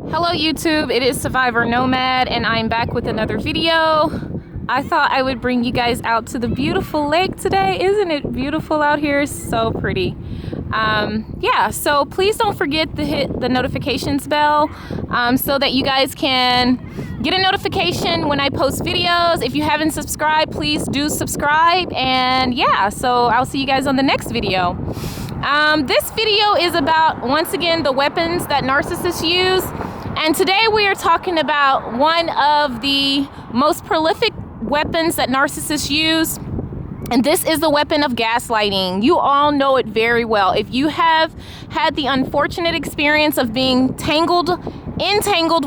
Hello YouTube, it is Survivor Nomad and I'm back with another video. I thought I would bring you guys out to the beautiful lake today. Isn't it beautiful out here? So pretty. Yeah, so please don't forget to hit the notifications bell so that you guys can get a notification when I post videos. If you haven't subscribed, please do subscribe. And yeah, so I'll see you guys on the next video. This video is about, once again, the weapons that narcissists use. And today we are talking about one of the most prolific weapons that narcissists use. And this is the weapon of gaslighting. You all know it very well. If you have had the unfortunate experience of being entangled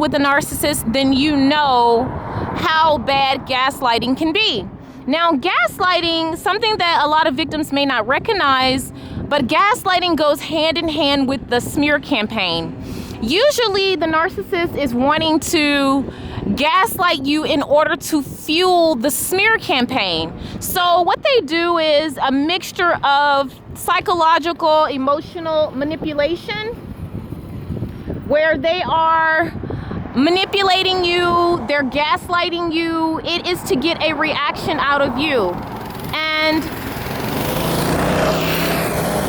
with a narcissist, then you know how bad gaslighting can be. Now, gaslighting, something that a lot of victims may not recognize, but gaslighting goes hand in hand with the smear campaign. Usually the narcissist is wanting to gaslight you in order to fuel the smear campaign. So what they do is a mixture of psychological, emotional manipulation, where they are manipulating you, they're gaslighting you. It is to get a reaction out of you. And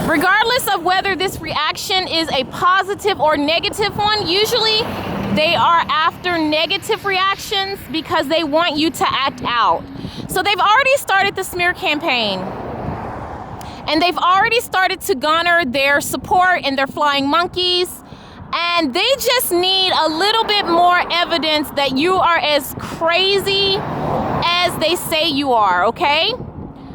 regardless of whether this reaction is a positive or negative one, usually they are after negative reactions because they want you to act out. So they've already started the smear campaign. And they've already started to garner their support and their flying monkeys. And they just need a little bit more evidence that you are as crazy as they say you are, okay?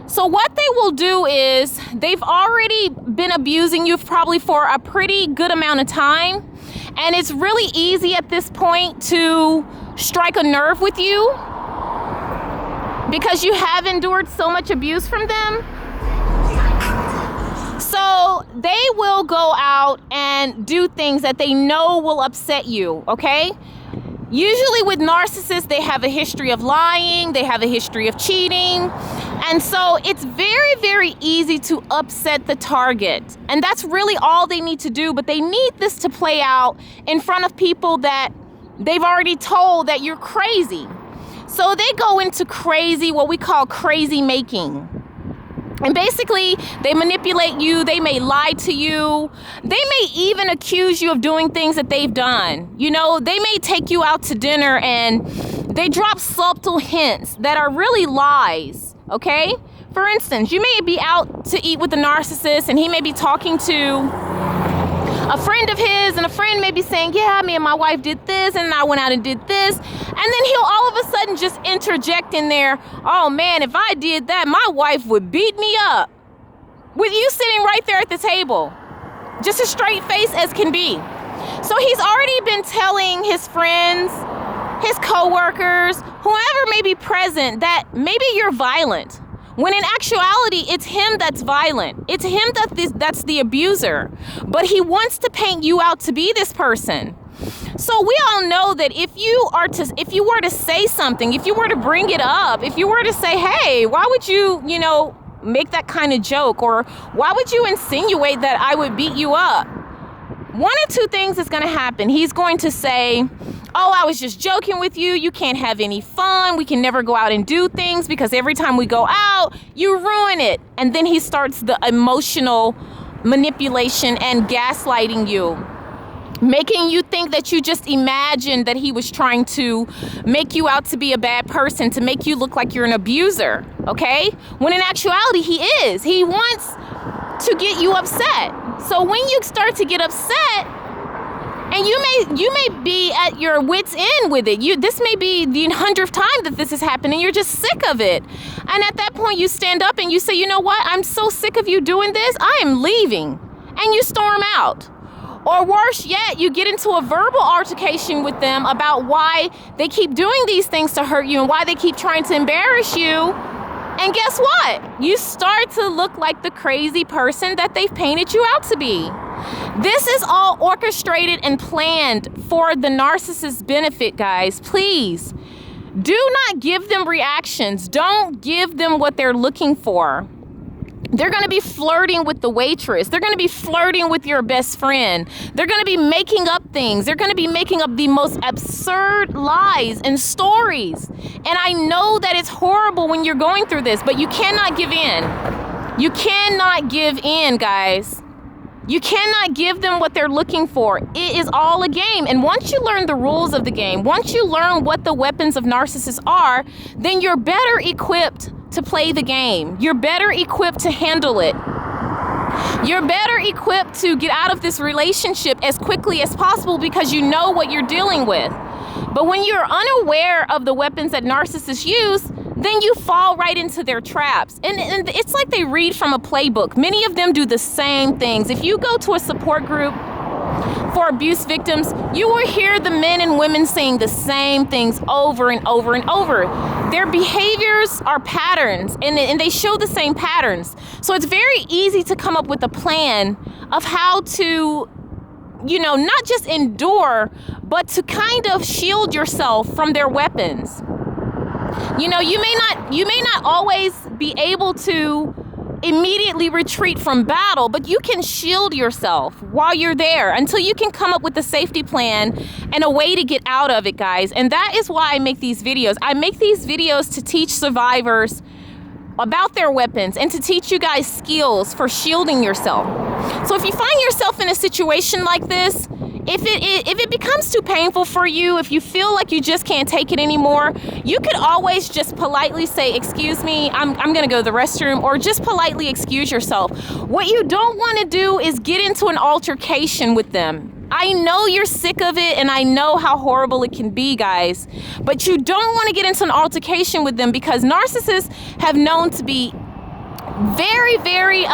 So what they will do is they've already been abusing you probably for a pretty good amount of time. And it's really easy at this point to strike a nerve with you because you have endured so much abuse from them. So they will go out and do things that they know will upset you, okay? Usually with narcissists, they have a history of lying, they have a history of cheating. And so it's very, very easy to upset the target. And that's really all they need to do. But they need this to play out in front of people that they've already told that you're crazy. So they go into crazy, what we call crazy making. And basically, they manipulate you, they may lie to you, they may even accuse you of doing things that they've done. You know, they may take you out to dinner and they drop subtle hints that are really lies, okay? For instance, you may be out to eat with a narcissist and he may be talking to a friend of his, and a friend may be saying, yeah, me and my wife did this, and I went out and did this. And then he'll all of a sudden just interject in there, oh man, if I did that, my wife would beat me up. With you sitting right there at the table, just as straight face as can be. So he's already been telling his friends, his coworkers, whoever may be present, that maybe you're violent. When in actuality, it's him that's violent. It's him that's the abuser. But he wants to paint you out to be this person. So we all know that if you were to say something, if you were to bring it up, if you were to say, hey, why would you, make that kind of joke? Or why would you insinuate that I would beat you up? One of two things is going to happen. He's going to say, oh, I was just joking with you. You can't have any fun. We can never go out and do things because every time we go out, you ruin it. And then he starts the emotional manipulation and gaslighting you, making you think that you just imagined that he was trying to make you out to be a bad person, to make you look like you're an abuser, okay? When in actuality, he is. He wants to get you upset. So when you start to get upset, and you may be at your wit's end with it. This may be the 100th time that this is happening. You're just sick of it. And at that point, you stand up and you say, you know what? I'm so sick of you doing this. I am leaving. And you storm out. Or worse yet, you get into a verbal altercation with them about why they keep doing these things to hurt you and why they keep trying to embarrass you. And guess what? You start to look like the crazy person that they've painted you out to be. This is all orchestrated and planned for the narcissist's benefit, guys. Please, do not give them reactions. Don't give them what they're looking for. They're going to be flirting with the waitress. They're going to be flirting with your best friend. They're going to be making up things. They're going to be making up the most absurd lies and stories. And I know that it's horrible when you're going through this, but you cannot give in. You cannot give in, guys. You cannot give them what they're looking for. It is all a game. And once you learn the rules of the game, once you learn what the weapons of narcissists are, then you're better equipped to play the game. You're better equipped to handle it. You're better equipped to get out of this relationship as quickly as possible because you know what you're dealing with. But when you're unaware of the weapons that narcissists use, then you fall right into their traps. And it's like they read from a playbook. Many of them do the same things. If you go to a support group for abuse victims, you will hear the men and women saying the same things over and over and over. Their behaviors are patterns, and they show the same patterns. So it's very easy to come up with a plan of how to, not just endure, but to kind of shield yourself from their weapons. You may not always be able to immediately retreat from battle, but you can shield yourself while you're there until you can come up with a safety plan and a way to get out of it, guys. And that is why I make these videos. I make these videos to teach survivors about their weapons and to teach you guys skills for shielding yourself. So if you find yourself in a situation like this, if it becomes too painful for you, if you feel like you just can't take it anymore, you could always just politely say, excuse me, I'm going to go to the restroom, or just politely excuse yourself. What you don't want to do is get into an altercation with them. I know you're sick of it, and I know how horrible it can be, guys, but you don't want to get into an altercation with them because narcissists have known to be very, very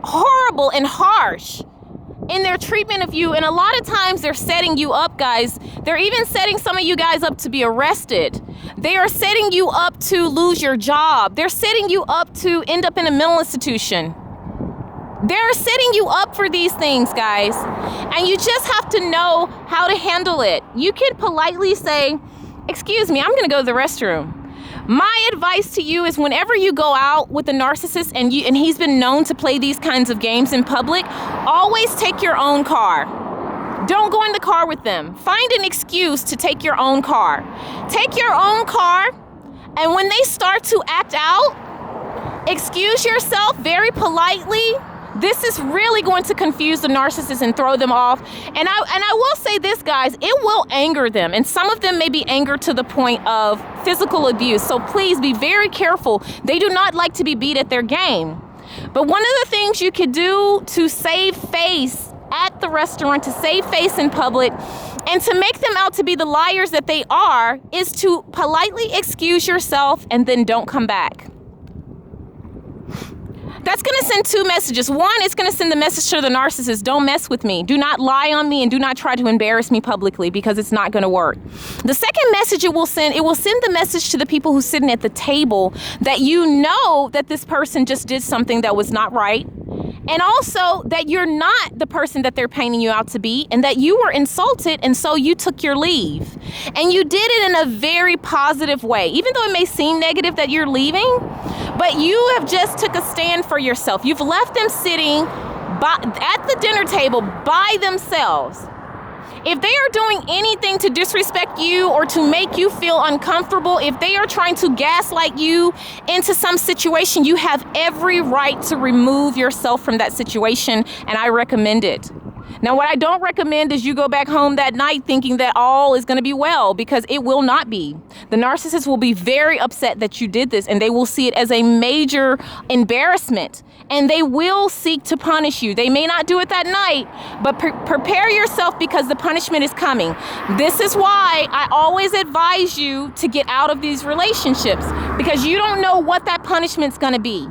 horrible and harsh in their treatment of you. And a lot of times they're setting you up, guys. They're even setting some of you guys up to be arrested. They are setting you up to lose your job. They're setting you up to end up in a mental institution. They're setting you up for these things, guys. And you just have to know how to handle it. You can politely say, excuse me, I'm going to go to the restroom. My advice to you is whenever you go out with a narcissist and he's been known to play these kinds of games in public, always take your own car. Don't go in the car with them. Find an excuse to take your own car. Take your own car, and when they start to act out, excuse yourself very politely. This is really going to confuse the narcissist and throw them off. And I will say this, guys, it will anger them. And some of them may be angered to the point of physical abuse. So please be very careful. They do not like to be beat at their game. But one of the things you could do to save face at the restaurant, to save face in public, and to make them out to be the liars that they are, is to politely excuse yourself and then don't come back. That's going to send two messages. One, it's going to send the message to the narcissist, don't mess with me. Do not lie on me and do not try to embarrass me publicly, because it's not going to work. The second message it will send the message to the people who's sitting at the table that you know that this person just did something that was not right. And also that you're not the person that they're painting you out to be, and that you were insulted, and so you took your leave. And you did it in a very positive way, even though it may seem negative that you're leaving, but you have just took a stand for yourself. You've left them sitting at the dinner table by themselves. If they are doing anything to disrespect you or to make you feel uncomfortable, if they are trying to gaslight you into some situation, you have every right to remove yourself from that situation, and I recommend it. Now, what I don't recommend is you go back home that night thinking that all is going to be well, because it will not be. The narcissist will be very upset that you did this, and they will see it as a major embarrassment, and they will seek to punish you. They may not do it that night, but prepare yourself, because the punishment is coming. This is why I always advise you to get out of these relationships, because you don't know what that punishment's going to be.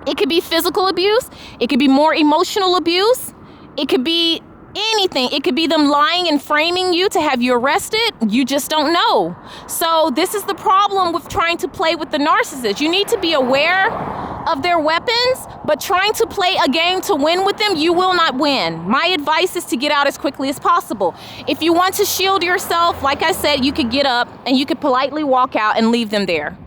It could be physical abuse. It could be more emotional abuse. It could be anything. It could be them lying and framing you to have you arrested. You just don't know. So this is the problem with trying to play with the narcissist. You need to be aware of their weapons, but trying to play a game to win with them, you will not win. My advice is to get out as quickly as possible. If you want to shield yourself, like I said, you could get up and you could politely walk out and leave them there.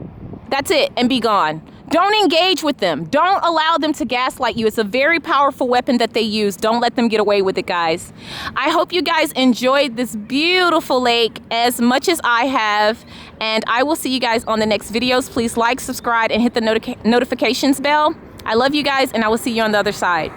That's it, and be gone. Don't engage with them. Don't allow them to gaslight you. It's a very powerful weapon that they use. Don't let them get away with it, guys. I hope you guys enjoyed this beautiful lake as much as I have. And I will see you guys on the next videos. Please like, subscribe, and hit the notifications bell. I love you guys, and I will see you on the other side.